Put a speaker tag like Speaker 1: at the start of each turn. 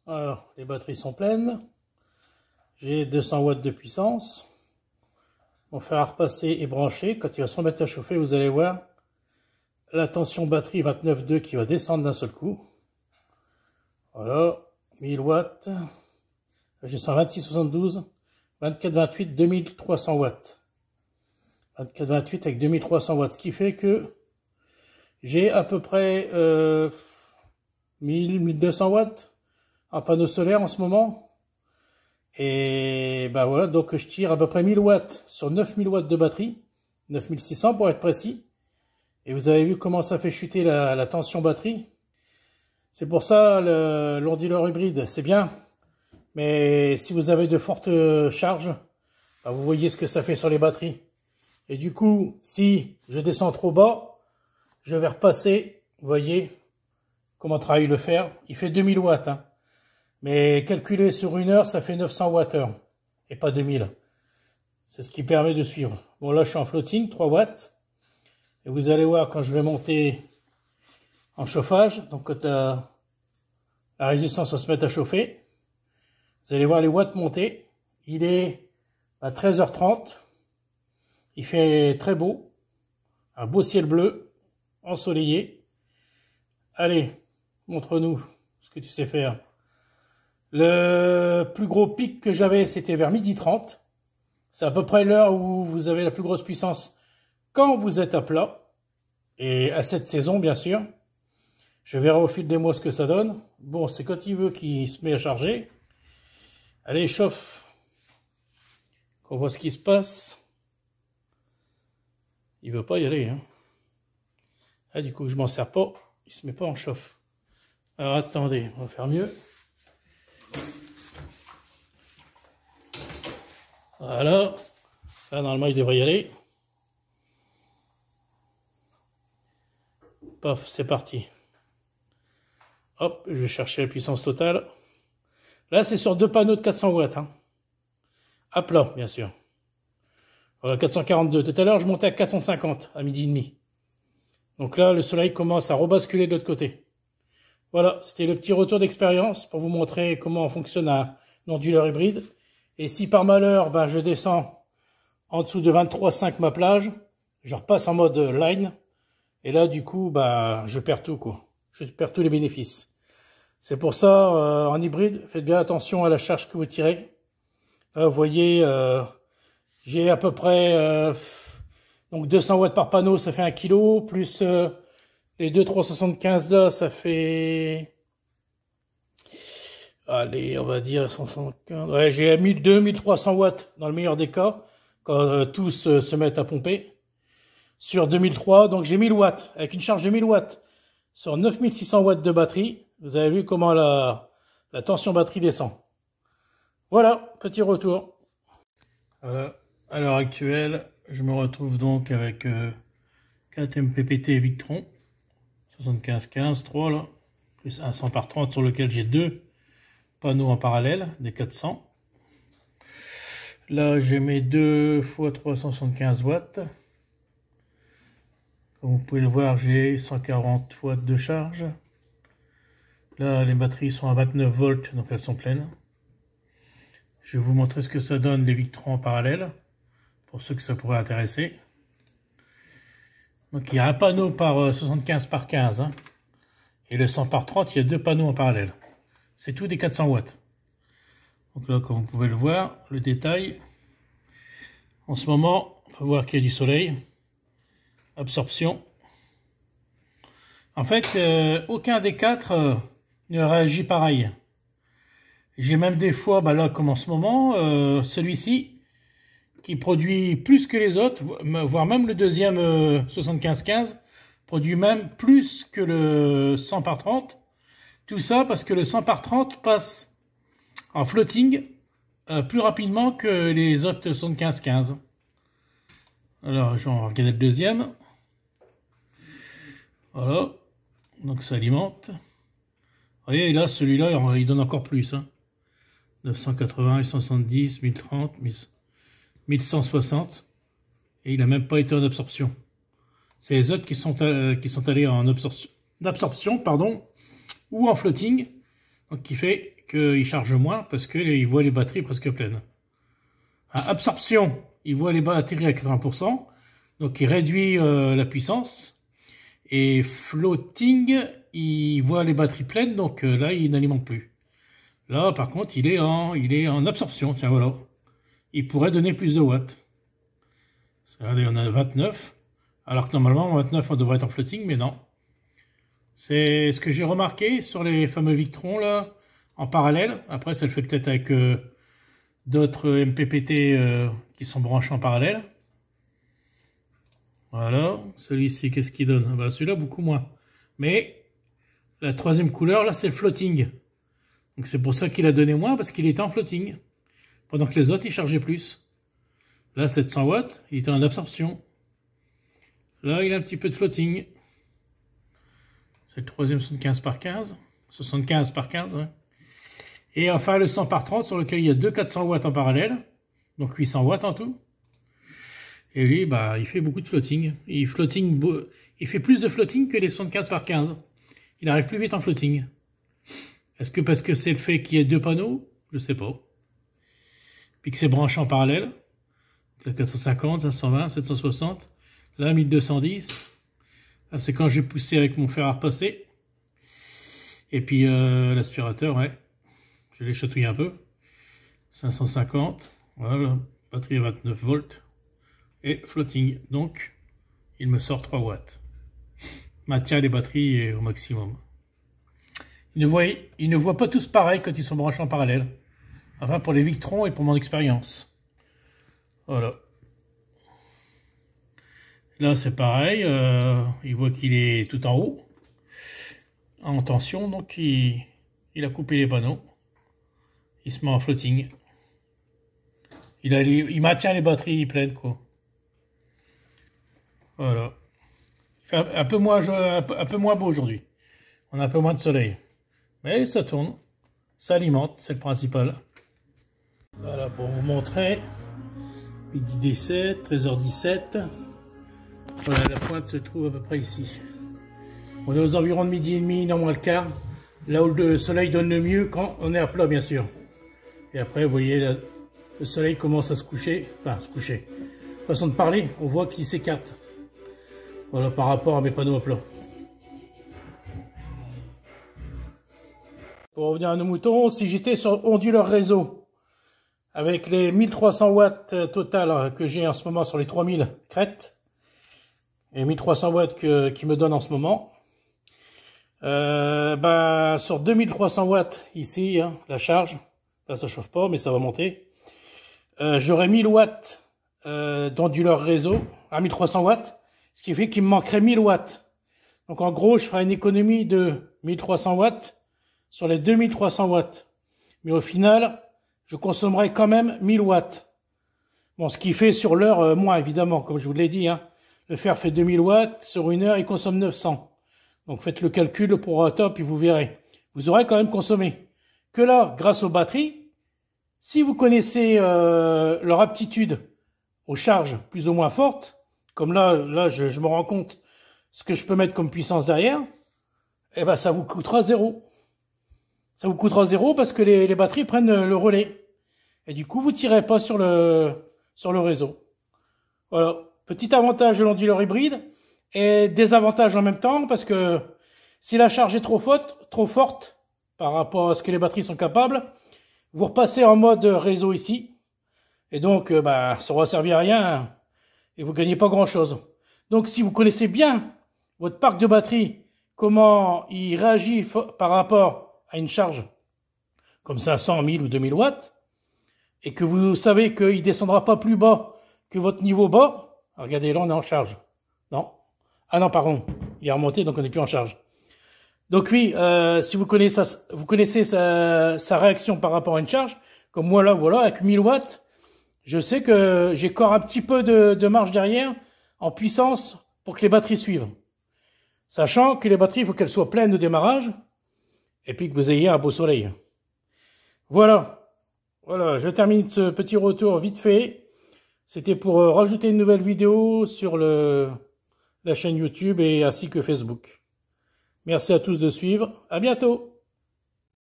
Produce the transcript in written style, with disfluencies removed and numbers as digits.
Speaker 1: Alors, les batteries sont pleines. J'ai 200 watts de puissance. On va faire repasser et brancher. Quand il va se remettre à chauffer, vous allez voir la tension batterie 29,2 qui va descendre d'un seul coup. Voilà, 1000 watts. Je descends 26,72, 24,28, 2300 watts. 24,28 avec 2300 watts, ce qui fait que j'ai à peu près 1200 watts en panneau solaire en ce moment. Et ben voilà, donc je tire à peu près 1000 watts sur 9000 watts de batterie, 9600 pour être précis. Et vous avez vu comment ça fait chuter la tension batterie. C'est pour ça l'onduleur hybride, c'est bien. Mais si vous avez de fortes charges, ben vous voyez ce que ça fait sur les batteries. Et du coup, si je descends trop bas, je vais repasser. Vous voyez comment travaille le fer. Il fait 2000 watts. Hein. Mais calculé sur une heure, ça fait 900 Wh. Et pas 2000. C'est ce qui permet de suivre. Bon, là, je suis en floating, 3 watts. Et vous allez voir quand je vais monter en chauffage. Donc, quand la résistance va se mettre à chauffer. Vous allez voir les watts monter. Il est à 13h30. Il fait très beau. Un beau ciel bleu, ensoleillé. Allez, montre-nous ce que tu sais faire. Le plus gros pic que j'avais, c'était vers 12h30. C'est à peu près l'heure où vous avez la plus grosse puissance quand vous êtes à plat. Et à cette saison, bien sûr. Je verrai au fil des mois ce que ça donne. Bon, c'est quand il veut qu'il se met à charger. Allez, chauffe. Qu'on voit ce qui se passe. Il veut pas y aller. Hein. Ah, du coup, je m'en sers pas. Il se met pas en chauffe. Alors, attendez, on va faire mieux. Voilà. Là, normalement, il devrait y aller. Paf, c'est parti. Hop, je vais chercher la puissance totale. Là, c'est sur 2 panneaux de 400 watts. Hein. À plat, bien sûr. Voilà, 442. Tout à l'heure, je montais à 450, à 12h30. Donc là, le soleil commence à rebasculer de l'autre côté. Voilà, c'était le petit retour d'expérience pour vous montrer comment fonctionne un onduleur hybride. Et si par malheur, ben, je descends en dessous de 23,5 ma plage, je repasse en mode line. Et là, du coup, ben, je perds tout, quoi. Je perds tous les bénéfices. C'est pour ça, en hybride, faites bien attention à la charge que vous tirez. Là, vous voyez, j'ai à peu près donc 200 watts par panneau, ça fait 1 kg, plus les 2,375 là, ça fait... Allez, on va dire 175... Ouais, j'ai 1200-1300 watts dans le meilleur des cas, quand tous se mettent à pomper. Sur 2003, donc j'ai 1000 watts, avec une charge de 1000 watts, sur 9600 watts de batterie. Vous avez vu comment la tension batterie descend. Voilà, petit retour. Voilà, à l'heure actuelle, je me retrouve donc avec 4 MPPT Victron, 7515, 3 là, plus un 100 par 30 sur lequel j'ai 2 panneaux en parallèle, des 400. Là, j'ai mes 2 x 375 watts. Comme vous pouvez le voir, j'ai 140 watts de charge. Là, les batteries sont à 29 volts, donc elles sont pleines. Je vais vous montrer ce que ça donne les Victrons en parallèle, pour ceux que ça pourrait intéresser. Donc il y a un panneau par 75 par 15, hein, et le 100 par 30, il y a 2 panneaux en parallèle. C'est tout des 400 watts. Donc là, comme vous pouvez le voir, le détail. En ce moment, on peut voir qu'il y a du soleil. Absorption. En fait, aucun des 4 ne réagit pareil. J'ai même des fois, bah là comme en ce moment, celui-ci qui produit plus que les autres, voire même le deuxième 75-15 produit même plus que le 100 par 30. Tout ça parce que le 100 par 30 passe en floating plus rapidement que les autres 75-15. Alors, je vais regarder le deuxième. Voilà. Donc, ça alimente. Vous voyez, là, celui-là, il donne encore plus. Hein. 980, 870, 1030, 1160. Et il n'a même pas été en absorption. C'est les autres qui sont allés en absorption, pardon, ou en floating. Donc, qui fait qu'il charge moins parce qu'il voit les batteries presque pleines. Absorption, il voit les batteries à 80%, donc il réduit la puissance. Et floating, il voit les batteries pleines, donc là, il n'alimente plus. Là, par contre, il est en absorption, tiens, voilà. Il pourrait donner plus de watts. Regardez, on a 29, alors que normalement, 29, on devrait être en floating, mais non. C'est ce que j'ai remarqué sur les fameux Victron, là, en parallèle. Après, ça le fait peut-être avec d'autres MPPT qui sont branchés en parallèle. Voilà, celui-ci, qu'est-ce qu'il donne? Ben, celui-là, beaucoup moins. Mais la troisième couleur, là, c'est le floating. Donc c'est pour ça qu'il a donné moins, parce qu'il était en floating. Pendant que les autres, ils chargeaient plus. Là, 700 watts, il était en absorption. Là, il a un petit peu de floating. C'est le troisième 75 par 15. 75 par 15, ouais. Et enfin, le 100 par 30, sur lequel il y a deux 400 watts en parallèle. Donc 800 watts en tout. Et lui, bah, il fait beaucoup de floating. Il fait plus de floating que les 75 par 15. Il arrive plus vite en floating. Est-ce que parce que c'est le fait qu'il y ait deux panneaux? Je sais pas. Puis que c'est branché en parallèle. Là, 450, 520, 760. Là, 1210. Là, c'est quand j'ai poussé avec mon fer à repasser. Et puis l'aspirateur, ouais. Je l'ai chatouillé un peu. 550. Voilà. Batterie à 29 volts. Et floating. Donc, il me sort 3 watts. Maintient les batteries au maximum. Ils ne voient pas tous pareil quand ils sont branchés en parallèle. Enfin, pour les Victron et pour mon expérience. Voilà. Là, c'est pareil. Il voit qu'il est tout en haut. En tension, donc il a coupé les panneaux. Il se met en floating. Il maintient les batteries pleines, quoi. Voilà. Il fait un peu moins beau aujourd'hui. On a un peu moins de soleil. Mais ça tourne. Ça alimente, c'est le principal. Voilà, pour vous montrer. Midi 17, 13h17. Voilà, la pointe se trouve à peu près ici. On est aux environs de midi et demi, non moins le quart. Là où le soleil donne le mieux quand on est à plat, bien sûr. Et après, vous voyez, là, le soleil commence à se coucher. Enfin, se coucher. Façon de parler, on voit qu'il s'écarte. Voilà, par rapport à mes panneaux à plat. Pour revenir à nos moutons, si j'étais sur onduleur réseau, avec les 1300 watts total que j'ai en ce moment sur les 3000 crêtes, et 1300 watts qui me donnent en ce moment, ben, sur 2300 watts ici, hein, la charge, là ça chauffe pas mais ça va monter, j'aurai 1000 watts d'onduleur réseau à 1300 watts, ce qui fait qu'il me manquerait 1000 watts. Donc en gros, je ferai une économie de 1300 watts sur les 2300 watts. Mais au final, je consommerai quand même 1000 watts. Bon, ce qui fait sur l'heure moins, évidemment, comme je vous l'ai dit. Hein. Le fer fait 2000 watts, sur une heure, il consomme 900. Donc faites le calcul, le prorata, puis vous verrez. Vous aurez quand même consommé. Que là, grâce aux batteries, si vous connaissez leur aptitude aux charges plus ou moins fortes, comme là je me rends compte ce que je peux mettre comme puissance derrière, eh ben ça vous coûtera zéro. Ça vous coûtera zéro parce que les batteries prennent le relais. Et du coup, vous tirez pas sur le réseau. Voilà. Petit avantage de l'onduleur hybride et désavantage en même temps parce que si la charge est trop forte par rapport à ce que les batteries sont capables, vous repassez en mode réseau ici. Et donc, bah, ça aura servi à rien et vous gagnez pas grand chose. Donc, si vous connaissez bien votre parc de batterie, comment il réagit par rapport à une charge comme 500, 1000 ou 2000 watts, et que vous savez qu'il descendra pas plus bas que votre niveau bas, regardez, là on est en charge. Non. Ah non, pardon, il est remonté, donc on n'est plus en charge. Donc oui, si vous connaissez sa réaction par rapport à une charge, comme moi là, voilà, avec 1000 watts, je sais que j'ai encore un petit peu de marge derrière, en puissance, pour que les batteries suivent. Sachant que les batteries, il faut qu'elles soient pleines au démarrage, et puis que vous ayez un beau soleil. Voilà. Voilà, je termine ce petit retour vite fait. C'était pour rajouter une nouvelle vidéo sur la chaîne YouTube et ainsi que Facebook. Merci à tous de suivre. À bientôt.